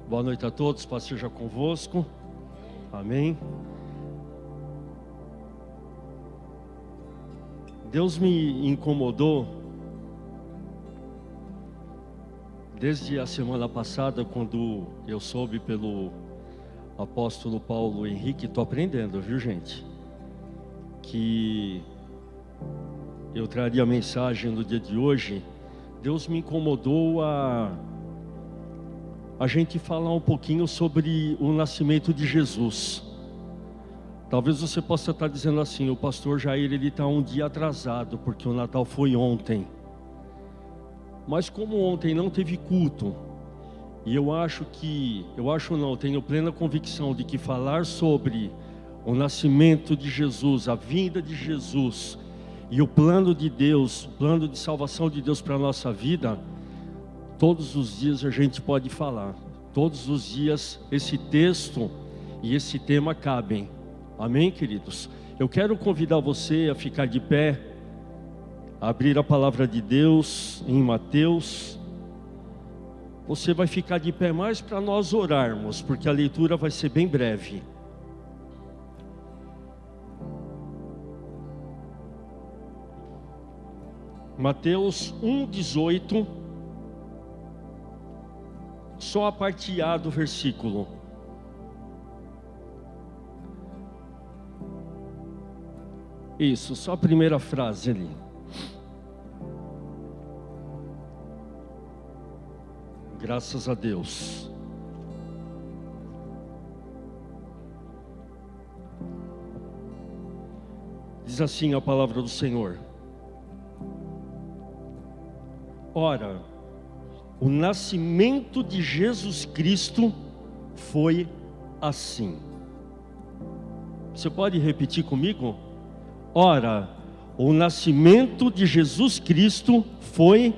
Boa noite a todos, paz seja convosco. Amém. Deus me incomodou desde a semana passada, quando eu soube pelo apóstolo Paulo Henrique. Estou aprendendo, viu, gente? Que eu traria a mensagem no dia de hoje. Deus me incomodou a gente falar um pouquinho sobre o nascimento de Jesus. Talvez você possa estar dizendo assim: o pastor Jair, ele está um dia atrasado, porque o Natal foi ontem. Mas como ontem não teve culto, e tenho plena convicção de que falar sobre o nascimento de Jesus, a vinda de Jesus, e o plano de Deus, o plano de salvação de Deus para a nossa vida, todos os dias a gente pode falar. Todos os dias esse texto e esse tema cabem. Amém, queridos? Eu quero convidar você a ficar de pé, a abrir a palavra de Deus em Mateus. Você vai ficar de pé mais para nós orarmos, porque a leitura vai ser bem breve. Mateus 1:18. Só a parte A do versículo. Isso, só a primeira frase ali. Graças a Deus. Diz assim a palavra do Senhor: Ora, o nascimento de Jesus Cristo foi assim. Você pode repetir comigo? Ora, o nascimento de Jesus Cristo foi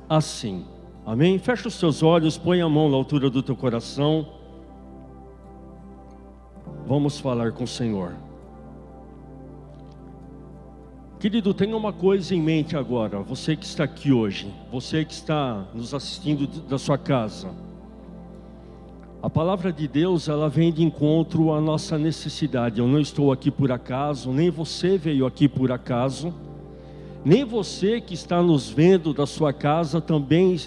assim. Amém? Fecha os teus olhos, põe a mão na altura do teu coração. Vamos falar com o Senhor. Querido, tenha uma coisa em mente agora, você que está aqui hoje, você que está nos assistindo da sua casa. A palavra de Deus, ela vem de encontro à nossa necessidade. Eu não estou aqui por acaso, nem você veio aqui por acaso, nem você que está nos vendo da sua casa também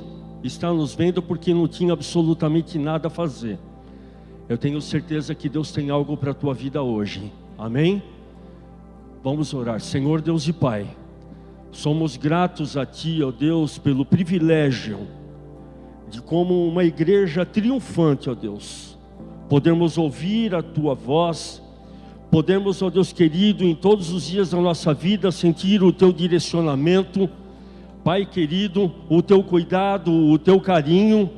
está nos vendo porque não tinha absolutamente nada a fazer. Eu tenho certeza que Deus tem algo para a tua vida hoje. Amém? Vamos orar. Senhor Deus e Pai, somos gratos a Ti, ó Deus, pelo privilégio de, como uma igreja triunfante, ó Deus, podermos ouvir a Tua voz, podemos, ó Deus querido, em todos os dias da nossa vida, sentir o Teu direcionamento, Pai querido, o Teu cuidado, o Teu carinho,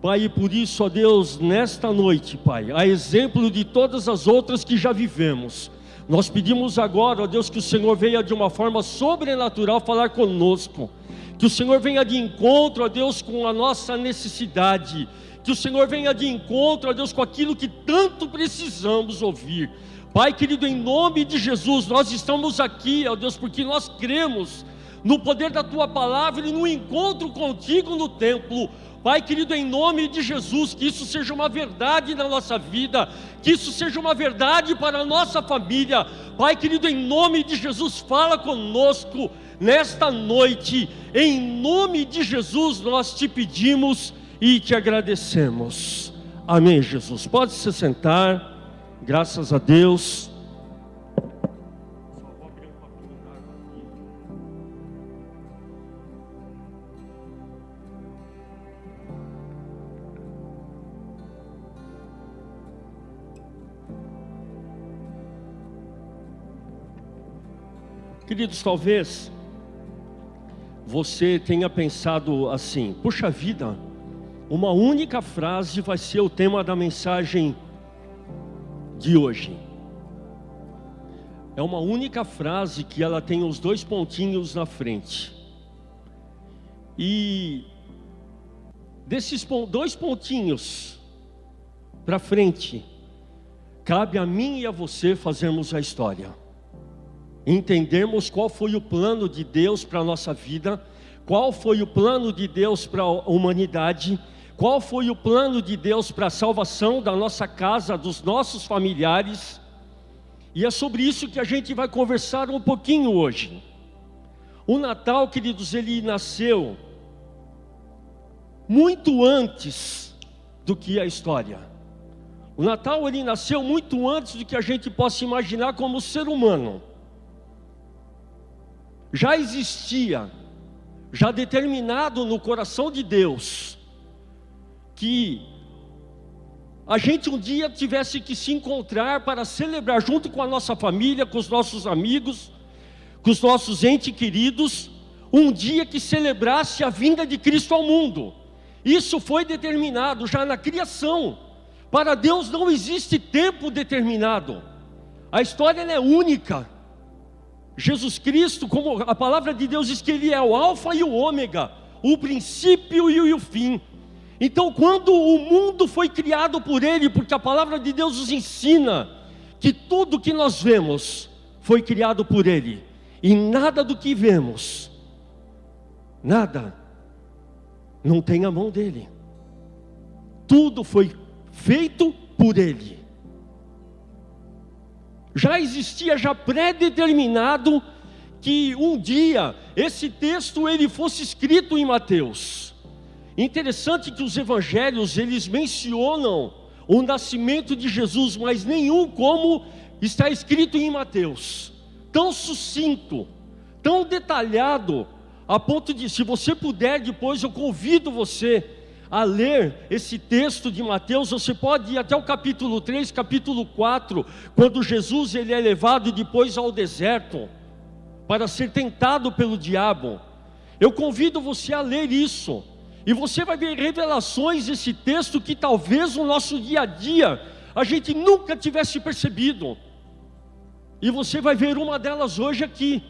Pai, e por isso, ó Deus, nesta noite, Pai, a exemplo de todas as outras que já vivemos, nós pedimos agora, ó Deus, que o Senhor venha de uma forma sobrenatural falar conosco, que o Senhor venha de encontro, ó Deus, com a nossa necessidade, que o Senhor venha de encontro, ó Deus, com aquilo que tanto precisamos ouvir. Pai querido, em nome de Jesus, nós estamos aqui, ó Deus, porque nós cremos no poder da Tua palavra e no encontro contigo no templo. Pai querido, em nome de Jesus, que isso seja uma verdade na nossa vida, que isso seja uma verdade para a nossa família. Pai querido, em nome de Jesus, fala conosco nesta noite. Em nome de Jesus nós te pedimos e te agradecemos. Amém, Jesus. Pode se sentar. Graças a Deus. Queridos, talvez você tenha pensado assim: puxa vida, uma única frase vai ser o tema da mensagem de hoje. É uma única frase que ela tem os dois pontinhos na frente. E desses dois pontinhos para frente, cabe a mim e a você fazermos a história. Entendermos qual foi o plano de Deus para a nossa vida, qual foi o plano de Deus para a humanidade, Qual foi o plano de Deus para a salvação da nossa casa, dos nossos familiares? E é sobre isso que a gente vai conversar um pouquinho hoje. O Natal, queridos, ele nasceu muito antes do que a história. O Natal, ele nasceu muito antes do que a gente possa imaginar como ser humano. Já existia, já determinado no coração de Deus, que a gente um dia tivesse que se encontrar para celebrar junto com a nossa família, com os nossos amigos, com os nossos entes queridos, um dia que celebrasse a vinda de Cristo ao mundo. Isso foi determinado já na criação. Para Deus não existe tempo determinado. A história é única. Jesus Cristo, como a palavra de Deus diz que Ele é o alfa e o ômega, o princípio e o fim. Então, quando o mundo foi criado por Ele, porque a palavra de Deus nos ensina que tudo que nós vemos foi criado por Ele, e nada do que vemos, nada, não tem a mão dEle. Tudo foi feito por Ele. Já existia, já pré-determinado, que um dia esse texto ele fosse escrito em Mateus. Interessante que os evangelhos, eles mencionam o nascimento de Jesus, mas nenhum como está escrito em Mateus. Tão sucinto, tão detalhado, a ponto de, se você puder depois, eu convido você a ler esse texto de Mateus. Você pode ir até o capítulo 3, capítulo 4, quando Jesus ele é levado depois ao deserto, para ser tentado pelo diabo. Eu convido você a ler isso, e você vai ver revelações desse texto que talvez no nosso dia a dia a gente nunca tivesse percebido. E você vai ver uma delas hoje aqui.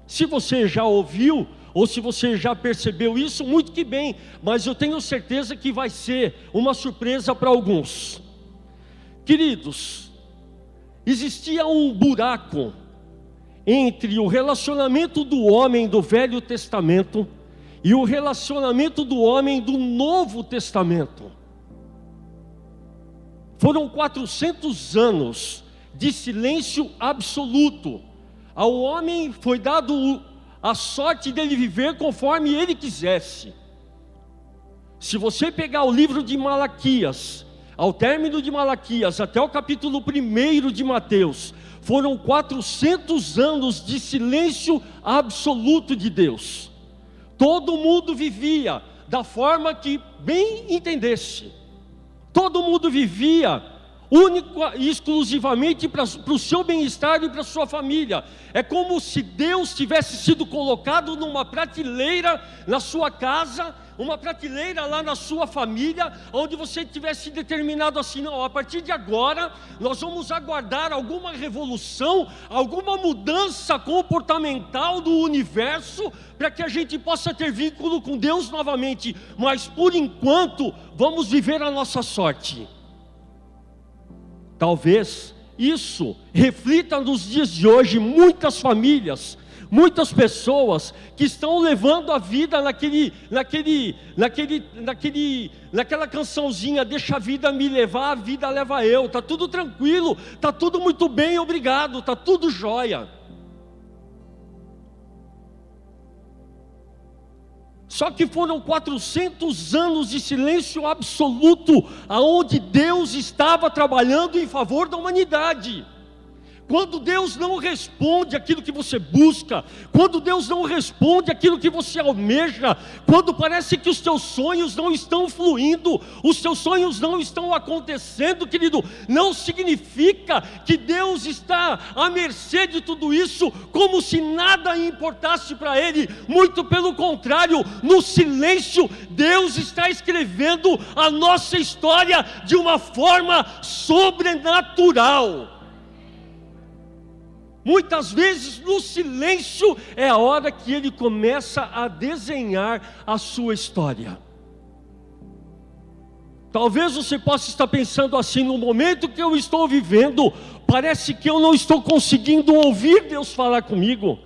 Se você já ouviu, ou se você já percebeu isso, muito que bem, mas eu tenho certeza que vai ser uma surpresa para alguns. Queridos, existia um buraco entre o relacionamento do homem do Velho Testamento e o relacionamento do homem do Novo Testamento. Foram 400 anos de silêncio absoluto. Ao homem foi dado a sorte dele viver conforme ele quisesse. Se você pegar o livro de Malaquias, ao término de Malaquias até o capítulo 1 de Mateus, foram 400 anos de silêncio absoluto de Deus. Todo mundo vivia da forma que bem entendesse. Todo mundo vivia única e exclusivamente para o seu bem-estar e para a sua família. É como se Deus tivesse sido colocado numa prateleira na sua casa, uma prateleira lá na sua família, onde você tivesse determinado assim: não, a partir de agora nós vamos aguardar alguma revolução, alguma mudança comportamental do universo, para que a gente possa ter vínculo com Deus novamente, mas por enquanto vamos viver a nossa sorte. Talvez isso reflita nos dias de hoje muitas famílias, muitas pessoas que estão levando a vida naquela cançãozinha: deixa a vida me levar, a vida leva eu. Tá tudo tranquilo, tá tudo muito bem, obrigado, tá tudo jóia. Só que foram 400 anos de silêncio absoluto, aonde Deus estava trabalhando em favor da humanidade. Quando Deus não responde aquilo que você busca, quando Deus não responde aquilo que você almeja, quando parece que os teus sonhos não estão fluindo, os teus sonhos não estão acontecendo, querido, não significa que Deus está à mercê de tudo isso, como se nada importasse para Ele. Muito pelo contrário, no silêncio, Deus está escrevendo a nossa história de uma forma sobrenatural. Muitas vezes no silêncio é a hora que Ele começa a desenhar a sua história. Talvez você possa estar pensando assim: no momento que eu estou vivendo, parece que eu não estou conseguindo ouvir Deus falar comigo.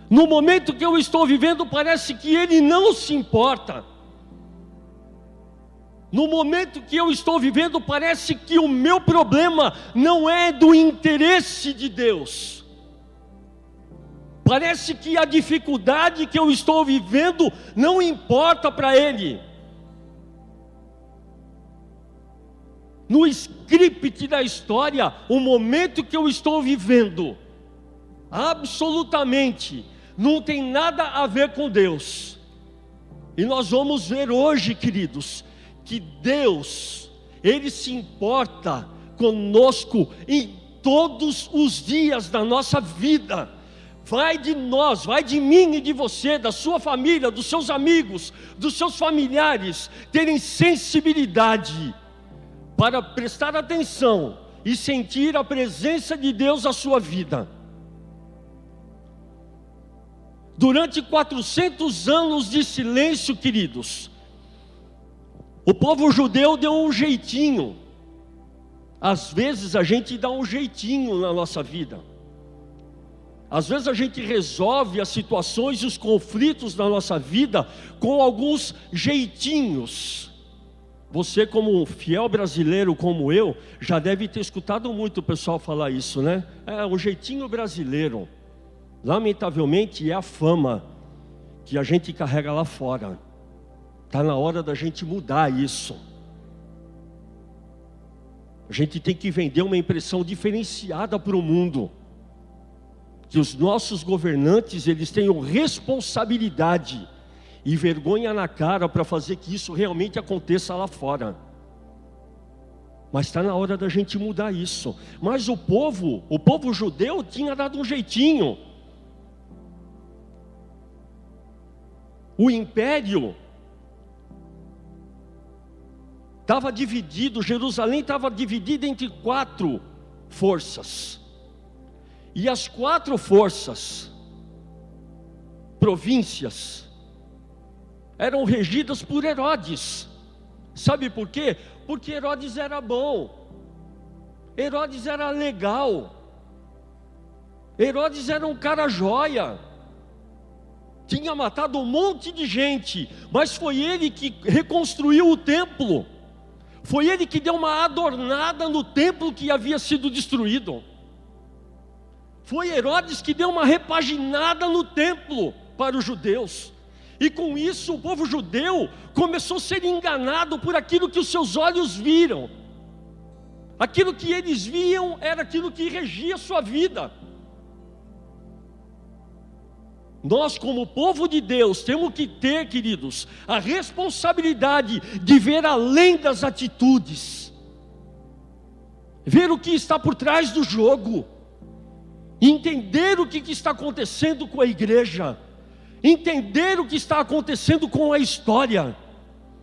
No momento que eu estou vivendo, parece que Ele não se importa. No momento que eu estou vivendo, parece que o meu problema não é do interesse de Deus. Parece que a dificuldade que eu estou vivendo não importa para Ele. No script da história, o momento que eu estou vivendo, absolutamente, não tem nada a ver com Deus. E nós vamos ver hoje, queridos, que Deus, Ele se importa conosco em todos os dias da nossa vida. Vai de nós, vai de mim e de você, da sua família, dos seus amigos, dos seus familiares, terem sensibilidade para prestar atenção e sentir a presença de Deus na sua vida. Durante 400 anos de silêncio, queridos, o povo judeu deu um jeitinho. Às vezes a gente dá um jeitinho na nossa vida. Às vezes a gente resolve as situações e os conflitos da nossa vida com alguns jeitinhos. Você, como um fiel brasileiro como eu, já deve ter escutado muito o pessoal falar isso, né? É um jeitinho brasileiro. Lamentavelmente é a fama que a gente carrega lá fora. Está na hora da gente mudar isso. A gente tem que vender uma impressão diferenciada para o mundo. Que os nossos governantes, eles tenham responsabilidade e vergonha na cara para fazer que isso realmente aconteça lá fora. Mas está na hora da gente mudar isso. Mas o povo judeu tinha dado um jeitinho. O império estava dividido, Jerusalém estava dividida entre 4 forças. E as 4 forças, províncias, eram regidas por Herodes. Sabe por quê? Porque Herodes era bom, Herodes era legal, Herodes era um cara joia, tinha matado um monte de gente, mas foi ele que reconstruiu o templo, foi ele que deu uma adornada no templo que havia sido destruído. Foi Herodes que deu uma repaginada no templo para os judeus. E com isso o povo judeu começou a ser enganado por aquilo que os seus olhos viram. Aquilo que eles viam era aquilo que regia a sua vida. Nós, como povo de Deus, temos que ter, queridos, a responsabilidade de ver além das atitudes, ver o que está por trás do jogo, entender o que está acontecendo com a igreja, entender o que está acontecendo com a história,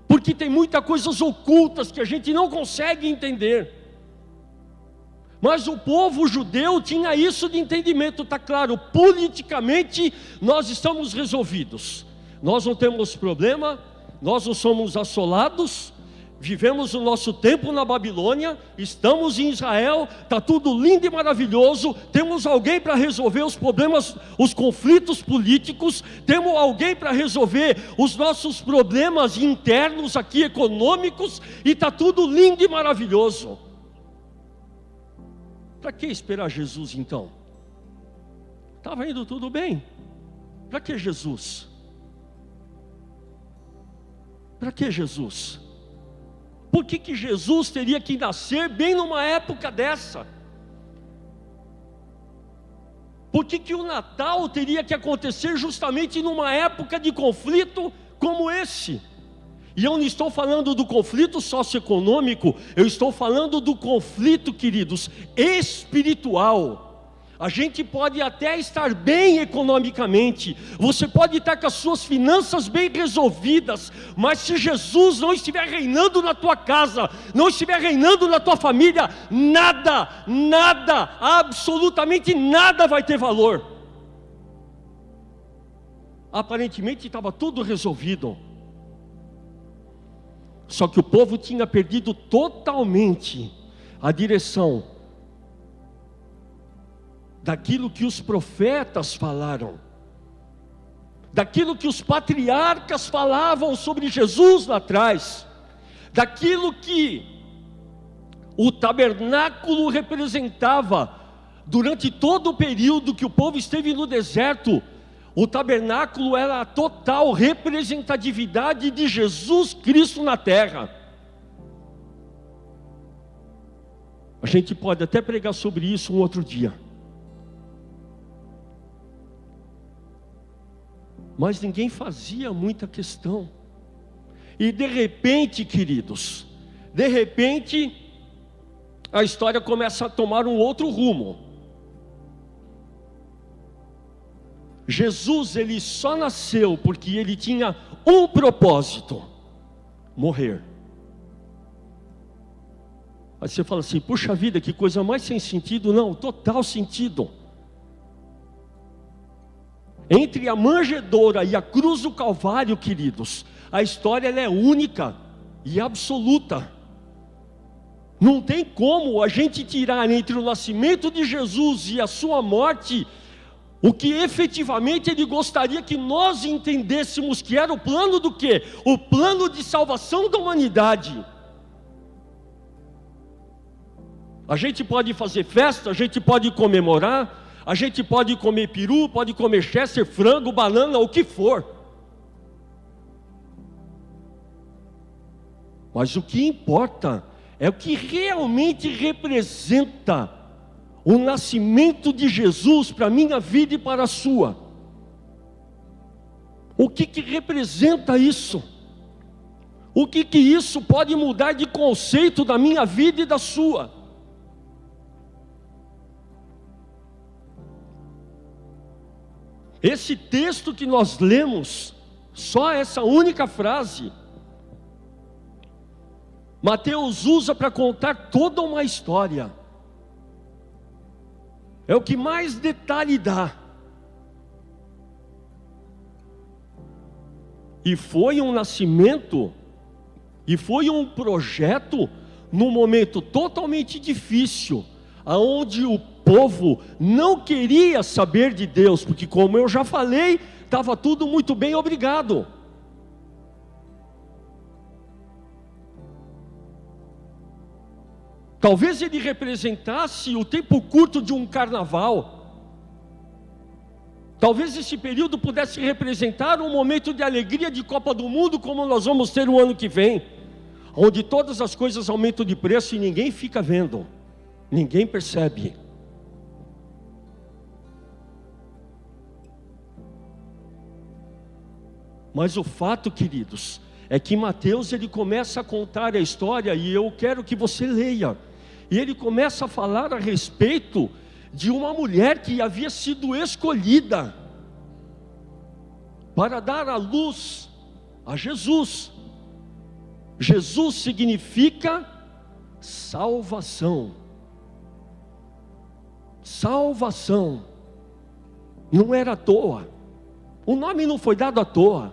porque tem muitas coisas ocultas que a gente não consegue entender. Mas o povo judeu tinha isso de entendimento, está claro, politicamente nós estamos resolvidos, nós não temos problema, nós não somos assolados, vivemos o nosso tempo na Babilônia, estamos em Israel, está tudo lindo e maravilhoso, temos alguém para resolver os problemas, os conflitos políticos, temos alguém para resolver os nossos problemas internos aqui econômicos, e está tudo lindo e maravilhoso. Para que esperar Jesus então? Estava indo tudo bem, para que Jesus? Para que Jesus? Por que Jesus teria que nascer bem numa época dessa? Por que o Natal teria que acontecer justamente numa época de conflito como esse? E eu não estou falando do conflito socioeconômico, eu estou falando do conflito, queridos, espiritual. A gente pode até estar bem economicamente, você pode estar com as suas finanças bem resolvidas, mas se Jesus não estiver reinando na tua casa, não estiver reinando na tua família, nada, absolutamente nada vai ter valor. Aparentemente estava tudo resolvido, só que o povo tinha perdido totalmente a direção daquilo que os profetas falaram, daquilo que os patriarcas falavam sobre Jesus lá atrás. daquilo que o tabernáculo representava durante todo o período que o povo esteve no deserto. O tabernáculo era a total representatividade de Jesus Cristo na terra. A gente pode até pregar sobre isso um outro dia. Mas ninguém fazia muita questão. E de repente, queridos, de repente, a história começa a tomar um outro rumo. Jesus, ele só nasceu porque ele tinha um propósito: morrer. Aí você fala assim, puxa vida, que coisa mais sem sentido. Não, total sentido. Entre a manjedoura e a cruz do Calvário, queridos, a história ela é única e absoluta. Não tem como a gente tirar entre o nascimento de Jesus e a sua morte o que efetivamente ele gostaria que nós entendêssemos, que era o plano do quê? O plano de salvação da humanidade. A gente pode fazer festa, a gente pode comemorar, a gente pode comer peru, pode comer chester, frango, banana, o que for. Mas o que importa é o que realmente representa o nascimento de Jesus para a minha vida e para a sua. O que representa isso? O que isso pode mudar de conceito da minha vida e da sua? Esse texto que nós lemos, só essa única frase, Mateus usa para contar toda uma história. É o que mais detalhe dá. E foi um nascimento, e foi um projeto num momento totalmente difícil, aonde o povo não queria saber de Deus, porque, como eu já falei, estava tudo muito bem, obrigado. Talvez ele representasse o tempo curto de um carnaval. Talvez esse período pudesse representar um momento de alegria de Copa do Mundo, como nós vamos ter o ano que vem, onde todas as coisas aumentam de preço e ninguém fica vendo, ninguém percebe. Mas o fato, queridos, é que Mateus ele começa a contar a história, e eu quero que você leia. E ele começa a falar a respeito de uma mulher que havia sido escolhida para dar à luz a Jesus. Jesus significa salvação. Salvação. Não era à toa. O nome não foi dado à toa.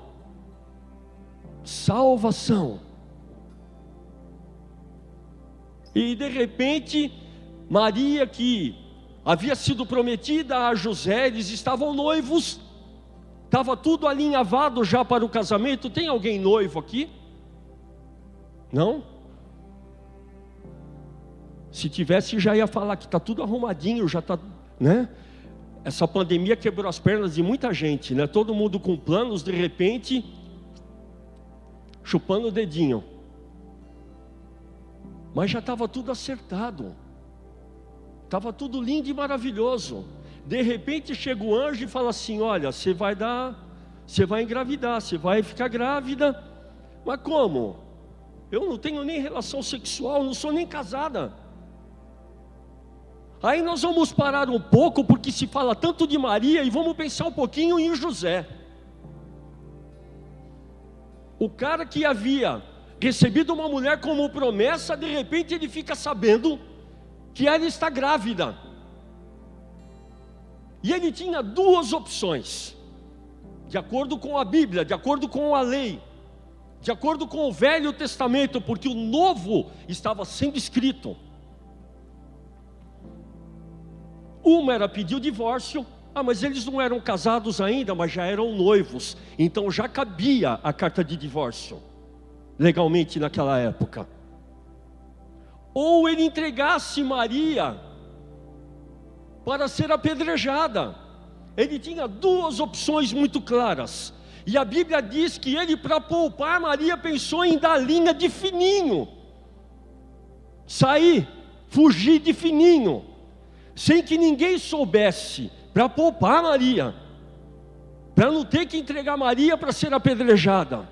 Salvação. E de repente, Maria, que havia sido prometida a José, eles estavam noivos, estava tudo alinhavado já para o casamento. Tem alguém noivo aqui? Não? Se tivesse, já ia falar que está tudo arrumadinho, já está, né? Essa pandemia quebrou as pernas de muita gente, né? Todo mundo com planos, de repente, chupando o dedinho. Mas já estava tudo acertado, estava tudo lindo e maravilhoso. De repente chega o anjo e fala assim: olha, você vai engravidar, você vai ficar grávida. Mas como? Eu não tenho nem relação sexual, não sou nem casada. Aí nós vamos parar um pouco, porque se fala tanto de Maria, e vamos pensar um pouquinho em José. O cara que havia recebido uma mulher como promessa, de repente ele fica sabendo que ela está grávida. E ele tinha duas opções, de acordo com a Bíblia, de acordo com a lei, de acordo com o Velho Testamento, porque o Novo estava sendo escrito. Uma era pedir o divórcio. Mas eles não eram casados ainda, mas já eram noivos, então já cabia a carta de divórcio. legalmente naquela época. Ou ele entregasse Maria para ser apedrejada. Ele tinha duas opções muito claras. E a Bíblia diz que ele, para poupar Maria, pensou em dar linha de fininho. Sair, fugir de fininho, sem que ninguém soubesse, para poupar Maria, para não ter que entregar Maria para ser apedrejada.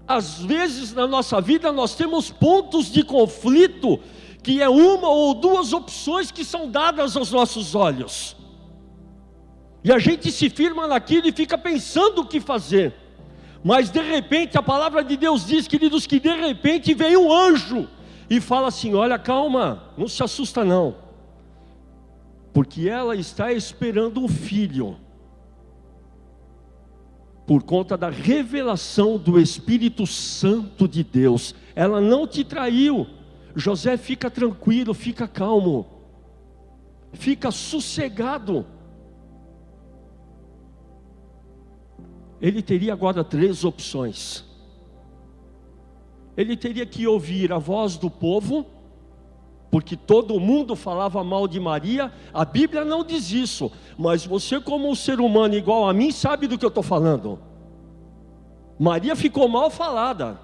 Às vezes na nossa vida nós temos pontos de conflito, que é uma ou duas opções que são dadas aos nossos olhos. E a gente se firma naquilo e fica pensando o que fazer. Mas de repente a palavra de Deus diz, queridos, que de repente vem um anjo e fala assim: olha, calma, não se assusta não, porque ela está esperando um filho. Por conta da revelação do Espírito Santo de Deus, ela não te traiu. José, fica tranquilo, fica calmo, fica sossegado. Ele teria agora 3 opções. Ele teria que ouvir a voz do povo, porque todo mundo falava mal de Maria. A Bíblia não diz isso, mas você, como um ser humano igual a mim, sabe do que eu estou falando. Maria ficou mal falada.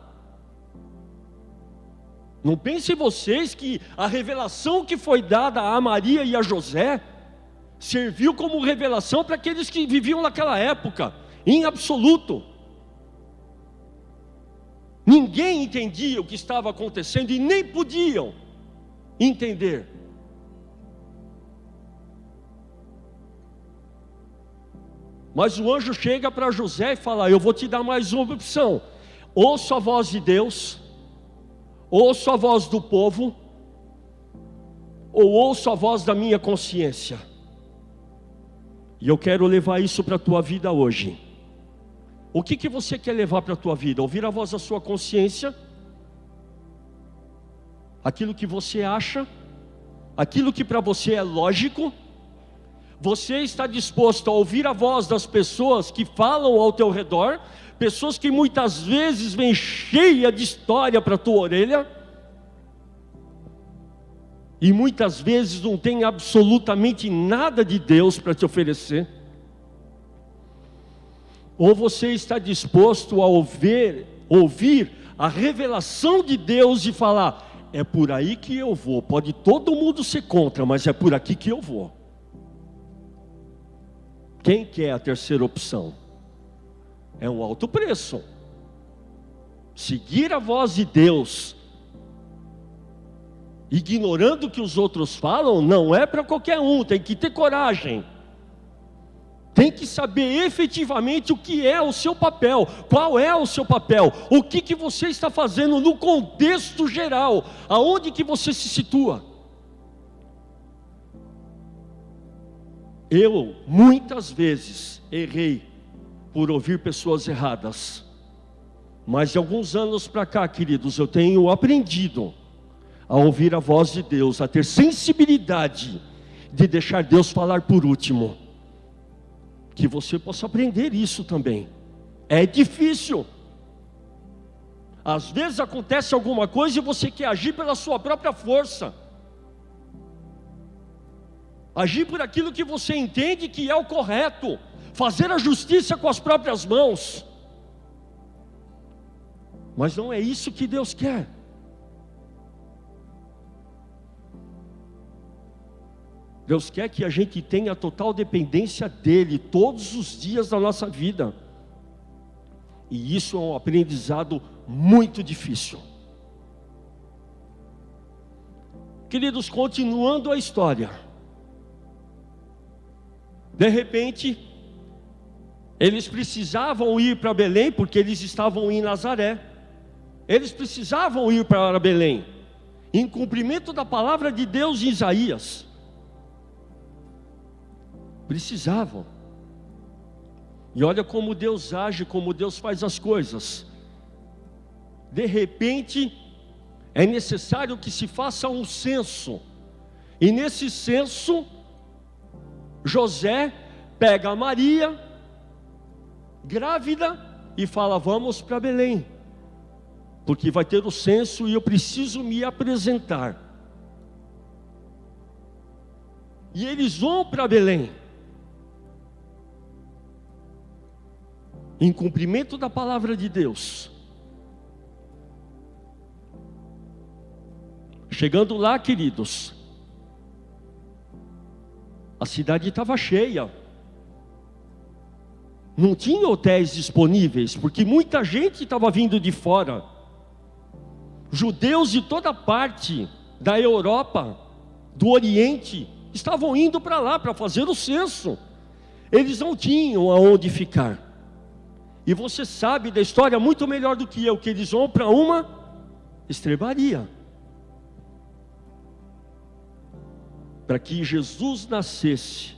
Não pensem vocês que a revelação que foi dada a Maria e a José serviu como revelação para aqueles que viviam naquela época. Em absoluto. Ninguém entendia o que estava acontecendo e nem podiam entender. Mas o anjo chega para José e fala: eu vou te dar mais uma opção. Ouça a voz de Deus, ouça a voz do povo, ou ouça a voz da minha consciência. E eu quero levar isso para a tua vida hoje. O que você quer levar para a tua vida? Ouvir a voz da sua consciência? Aquilo que você acha? Aquilo que para você é lógico? Você está disposto a ouvir a voz das pessoas que falam ao teu redor? Pessoas que muitas vezes vêm cheia de história para a tua orelha? E muitas vezes não tem absolutamente nada de Deus para te oferecer? Ou você está disposto a ouvir a revelação de Deus e falar: é por aí que eu vou, pode todo mundo ser contra, mas é por aqui que eu vou. Quem quer a terceira opção? É um alto preço. Seguir a voz de Deus, ignorando o que os outros falam, não é para qualquer um. Tem que ter coragem. Tem que saber efetivamente o que é o seu papel, qual é o seu papel, o que você está fazendo no contexto geral, aonde que você se situa. Eu, muitas vezes, errei por ouvir pessoas erradas, mas de alguns anos para cá, queridos, eu tenho aprendido a ouvir a voz de Deus, a ter sensibilidade de deixar Deus falar por último. Que você possa aprender isso também. É difícil. Às vezes acontece alguma coisa e você quer agir pela sua própria força. Agir por aquilo que você entende que é o correto. Fazer a justiça com as próprias mãos. Mas não é isso que Deus quer. Deus quer que a gente tenha total dependência dEle todos os dias da nossa vida. E isso é um aprendizado muito difícil. Queridos, continuando a história. De repente, eles precisavam ir para Belém, porque eles estavam em Nazaré. Eles precisavam ir para Belém, em cumprimento da palavra de Deus em Isaías. Precisavam. E olha como Deus age, como Deus faz as coisas. De repente, é necessário que se faça um censo. E nesse censo, José pega a Maria, grávida, e fala: vamos para Belém. porque vai ter o censo e eu preciso me apresentar. E eles vão para Belém, em cumprimento da palavra de Deus. Chegando lá, queridos, a cidade estava cheia. Não tinha hotéis disponíveis, porque muita gente estava vindo de fora. Judeus de toda parte da Europa, do Oriente, estavam indo para lá para fazer o censo. Eles não tinham aonde ficar. E você sabe da história muito melhor do que eu, que eles vão para uma estrebaria, para que Jesus nascesse,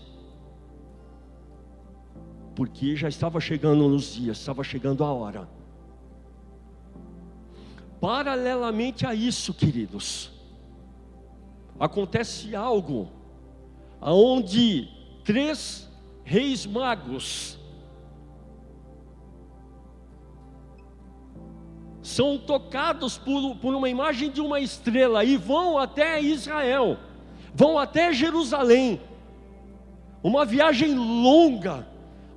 porque já estava chegando nos dias, estava chegando a hora. Paralelamente a isso, queridos, acontece algo, aonde 3 reis magos são tocados por uma imagem de uma estrela e vão até Israel, vão até Jerusalém. Uma viagem longa,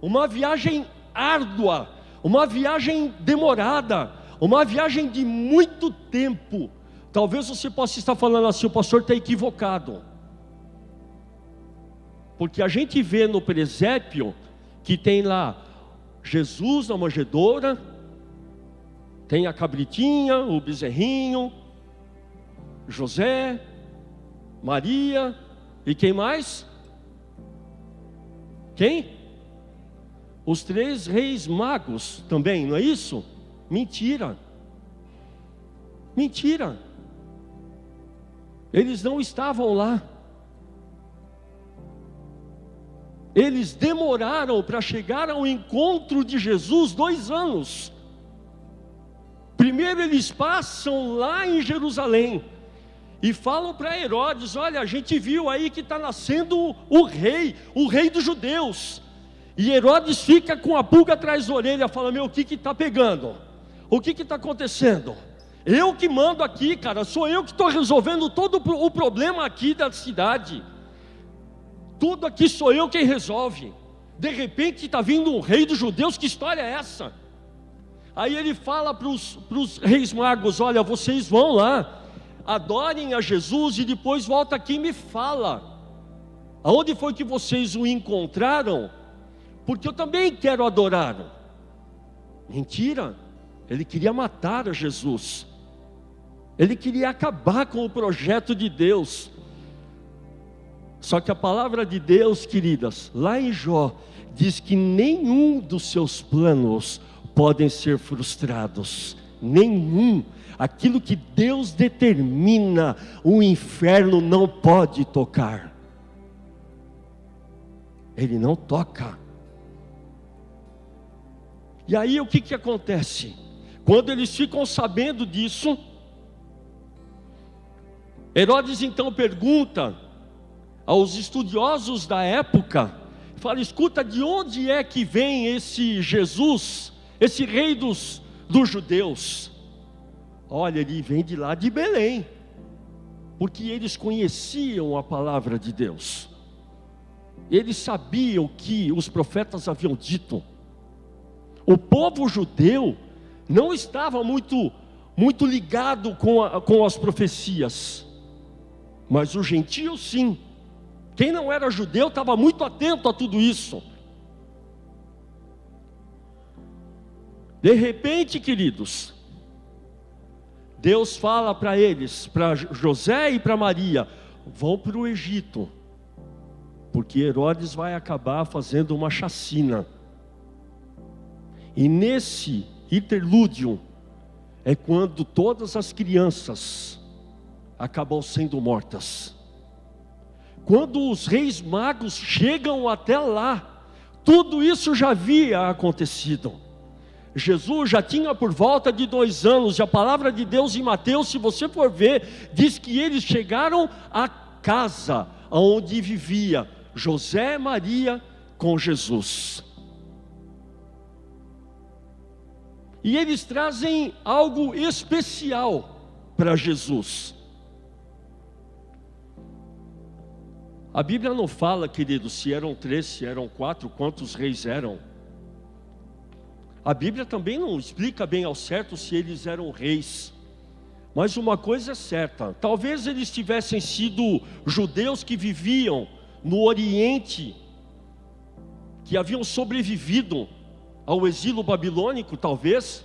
uma viagem árdua, uma viagem demorada, uma viagem de muito tempo. Talvez você possa estar falando assim: o pastor está equivocado, porque a gente vê no presépio que tem lá Jesus na manjedoura, tem a cabritinha, o bezerrinho, José, Maria e quem mais? Quem? Os 3 reis magos também, não é isso? Mentira. Mentira. Eles não estavam lá. Eles demoraram para chegar ao encontro de Jesus 2 anos. Primeiro eles passam lá em Jerusalém e falam para Herodes: olha, a gente viu aí que está nascendo o rei dos judeus. E Herodes fica com a pulga atrás da orelha, fala: meu, o que está pegando? O que está acontecendo? Eu que mando aqui, cara, sou eu que estou resolvendo todo o problema aqui da cidade. Tudo aqui sou eu quem resolve. De repente está vindo um rei dos judeus, que história é essa? Aí ele fala para os reis magos: olha, vocês vão lá, adorem a Jesus e depois volta aqui e me fala aonde foi que vocês o encontraram, porque eu também quero adorar. Mentira. Ele queria matar a Jesus, ele queria acabar com o projeto de Deus. Só que a palavra de Deus, queridas, lá em Jó, diz que nenhum dos seus planos podem ser frustrados, nenhum. Aquilo que Deus determina, o inferno não pode tocar. Ele não toca. E aí o que acontece? Quando eles ficam sabendo disso, Herodes então pergunta aos estudiosos da época, fala: escuta, de onde é que vem esse Jesus, esse rei dos judeus? Olha, ele vem de lá de Belém, porque eles conheciam a palavra de Deus, eles sabiam que os profetas haviam dito. O povo judeu não estava muito ligado com as profecias, mas os gentios sim. Quem não era judeu estava muito atento a tudo isso. De repente, queridos, Deus fala para eles, para José e para Maria: vão para o Egito, porque Herodes vai acabar fazendo uma chacina. E nesse interlúdio é quando todas as crianças acabam sendo mortas. Quando os reis magos chegam até lá, tudo isso já havia acontecido. Jesus já tinha por volta de 2 anos, e a palavra de Deus em Mateus, se você for ver, diz que eles chegaram à casa onde vivia José e Maria com Jesus. E eles trazem algo especial para Jesus. A Bíblia não fala, queridos, se eram 3, se eram 4, quantos reis eram. A Bíblia também não explica bem ao certo se eles eram reis. Mas uma coisa é certa, talvez eles tivessem sido judeus que viviam no Oriente, que haviam sobrevivido ao exílio babilônico, talvez,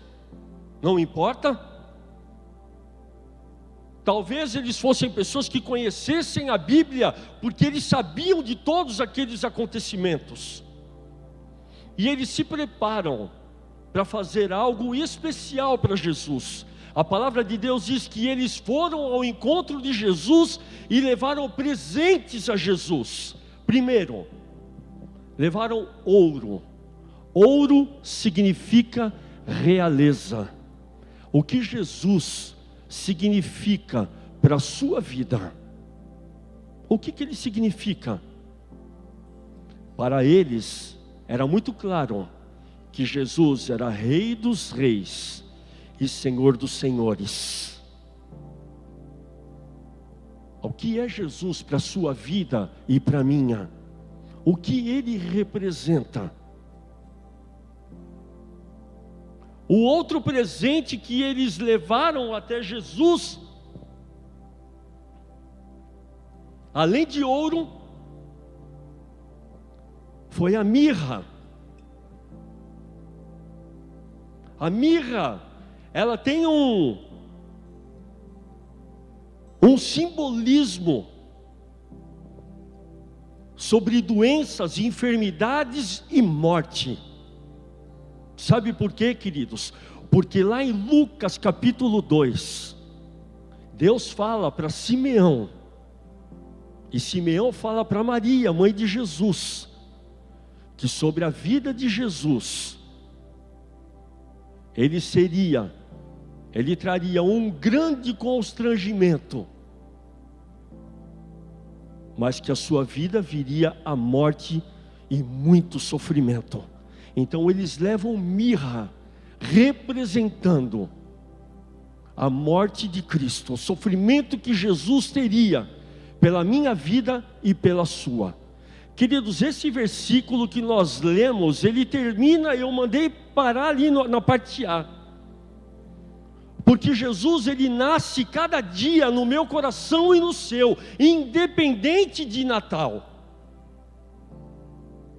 não importa. Talvez eles fossem pessoas que conhecessem a Bíblia, porque eles sabiam de todos aqueles acontecimentos. E eles se preparam para fazer algo especial para Jesus. A palavra de Deus diz que eles foram ao encontro de Jesus e levaram presentes a Jesus. Primeiro, levaram ouro. Ouro significa realeza. O que Jesus significa para a sua vida? O que ele significa? Para eles era muito claro que Jesus era Rei dos Reis e Senhor dos Senhores. O que é Jesus para a sua vida e para a minha? O que ele representa? O outro presente que eles levaram até Jesus, além de ouro, foi a mirra. A mirra, ela tem um simbolismo sobre doenças, enfermidades e morte. Sabe por quê, queridos? Porque lá em Lucas capítulo 2, Deus fala para Simeão, e Simeão fala para Maria, mãe de Jesus, que sobre a vida de Jesus, ele traria um grande constrangimento, mas que a sua vida viria a morte e muito sofrimento. Então eles levam mirra, representando a morte de Cristo, o sofrimento que Jesus teria pela minha vida e pela sua. Queridos, esse versículo que nós lemos, ele termina, eu mandei parar ali na parte A, porque Jesus, ele nasce cada dia no meu coração e no seu, independente de Natal.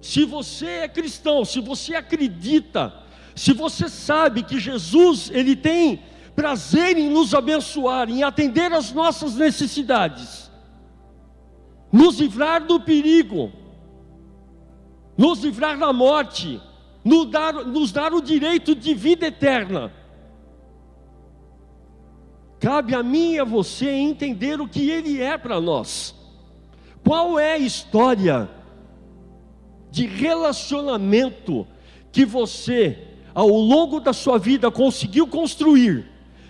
Se você é cristão, se você acredita, se você sabe que Jesus, ele tem prazer em nos abençoar, em atender às nossas necessidades, nos livrar do perigo, nos livrar da morte, nos dar o direito de vida eterna, cabe a mim e a você entender o que ele é para nós. Qual é a história de relacionamento que você, ao longo da sua vida, conseguiu construir?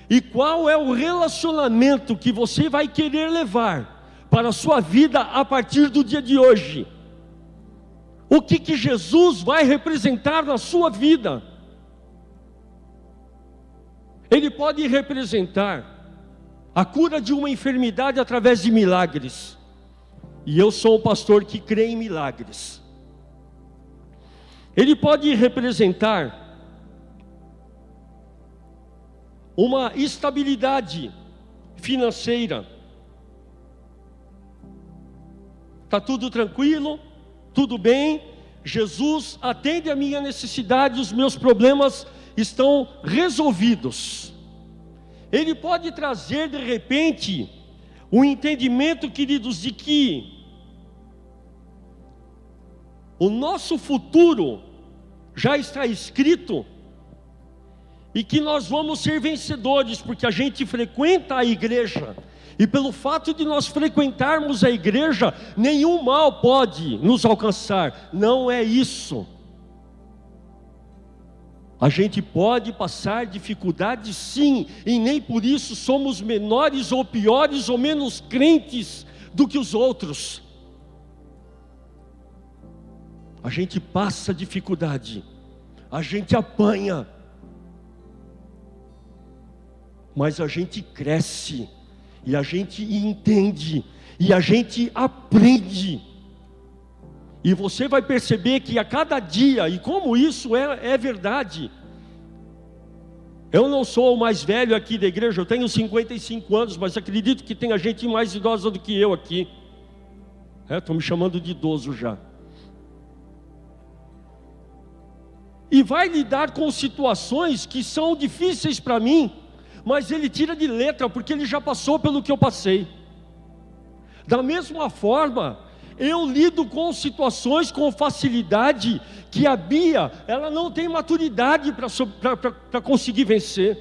E qual é o relacionamento que você vai querer levar para a sua vida a partir do dia de hoje? O que Jesus vai representar na sua vida? Ele pode representar a cura de uma enfermidade através de milagres. E eu sou um pastor que crê em milagres. Ele pode representar uma estabilidade financeira. Está tudo tranquilo, tudo bem, Jesus atende a minha necessidade, os meus problemas estão resolvidos. Ele pode trazer de repente um entendimento, queridos, de que o nosso futuro já está escrito e que nós vamos ser vencedores, porque a gente frequenta a igreja, e pelo fato de nós frequentarmos a igreja, nenhum mal pode nos alcançar. Não é isso. A gente pode passar dificuldades, sim, e nem por isso somos menores ou piores ou menos crentes do que os outros. A gente passa dificuldade, a gente apanha, mas a gente cresce, e a gente entende, e a gente aprende. E você vai perceber que a cada dia, e como isso é verdade. Eu não sou o mais velho aqui da igreja, eu tenho 55 anos, mas acredito que tem gente mais idosa do que eu aqui. Estou me chamando de idoso já. E vai lidar com situações que são difíceis para mim, mas ele tira de letra, porque ele já passou pelo que eu passei. Da mesma forma, eu lido com situações com facilidade, que a Bia, ela não tem maturidade para conseguir vencer.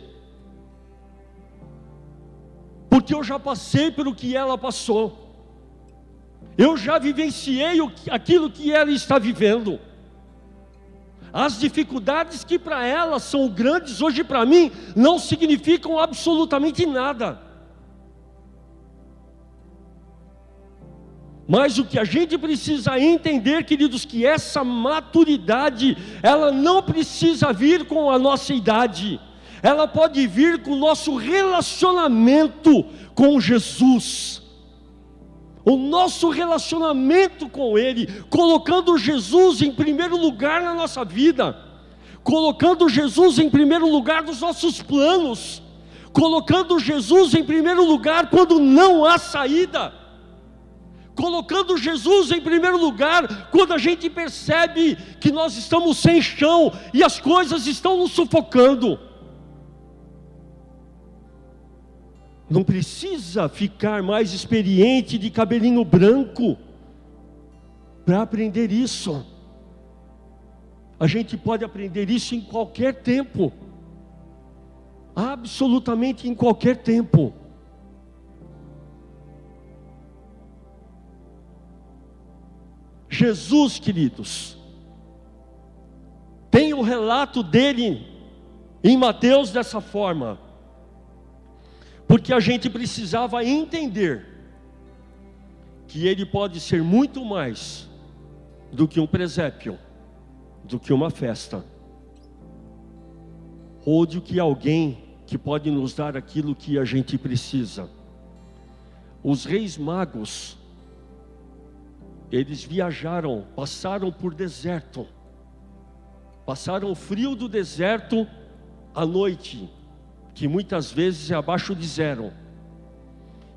Porque eu já passei pelo que ela passou. Eu já vivenciei aquilo que ela está vivendo. As dificuldades que para ela são grandes, hoje para mim, não significam absolutamente nada. Mas o que a gente precisa entender, queridos, que essa maturidade, ela não precisa vir com a nossa idade. Ela pode vir com o nosso relacionamento com Jesus. O nosso relacionamento com Ele, colocando Jesus em primeiro lugar na nossa vida, colocando Jesus em primeiro lugar nos nossos planos, colocando Jesus em primeiro lugar quando não há saída, colocando Jesus em primeiro lugar quando a gente percebe que nós estamos sem chão e as coisas estão nos sufocando. Não precisa ficar mais experiente de cabelinho branco para aprender isso. A gente pode aprender isso em qualquer tempo, absolutamente em qualquer tempo. Jesus, queridos, tem o relato dele em Mateus dessa forma, porque a gente precisava entender que ele pode ser muito mais do que um presépio, do que uma festa, ou do que alguém que pode nos dar aquilo que a gente precisa. Os reis magos, eles viajaram, passaram por deserto, passaram o frio do deserto à noite, que muitas vezes é abaixo de zero,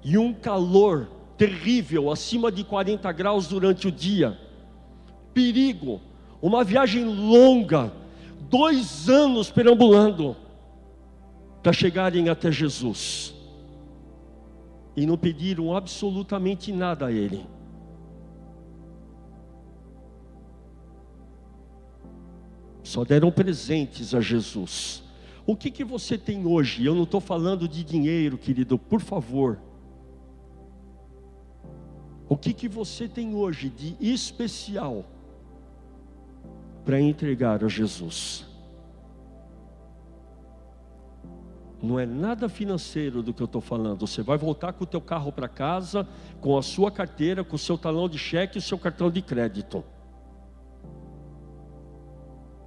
e um calor terrível, acima de 40 graus durante o dia, perigo, uma viagem longa, 2 anos perambulando, para chegarem até Jesus, e não pediram absolutamente nada a Ele. Só deram presentes a Jesus. O que você tem hoje? Eu não estou falando de dinheiro, querido, por favor. O que você tem hoje de especial para entregar a Jesus? Não é nada financeiro do que eu estou falando. Você vai voltar com o teu carro para casa, com a sua carteira, com o seu talão de cheque e o seu cartão de crédito.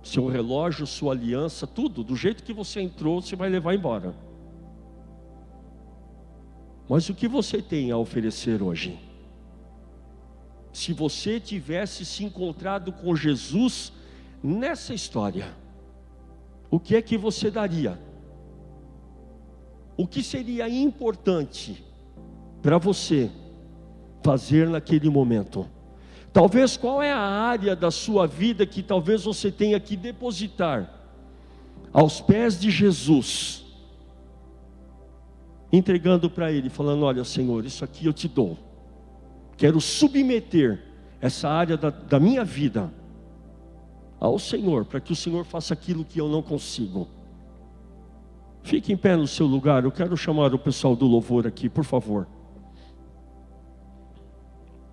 Seu relógio, sua aliança, tudo, do jeito que você entrou, você vai levar embora. Mas o que você tem a oferecer hoje? Se você tivesse se encontrado com Jesus nessa história, o que é que você daria? O que seria importante para você fazer naquele momento? Talvez qual é a área da sua vida que talvez você tenha que depositar aos pés de Jesus, entregando para Ele, falando: olha, Senhor, isso aqui eu te dou. Quero submeter essa área da minha vida ao Senhor, para que o Senhor faça aquilo que eu não consigo. Fique em pé no seu lugar. Eu quero chamar o pessoal do louvor aqui, por favor.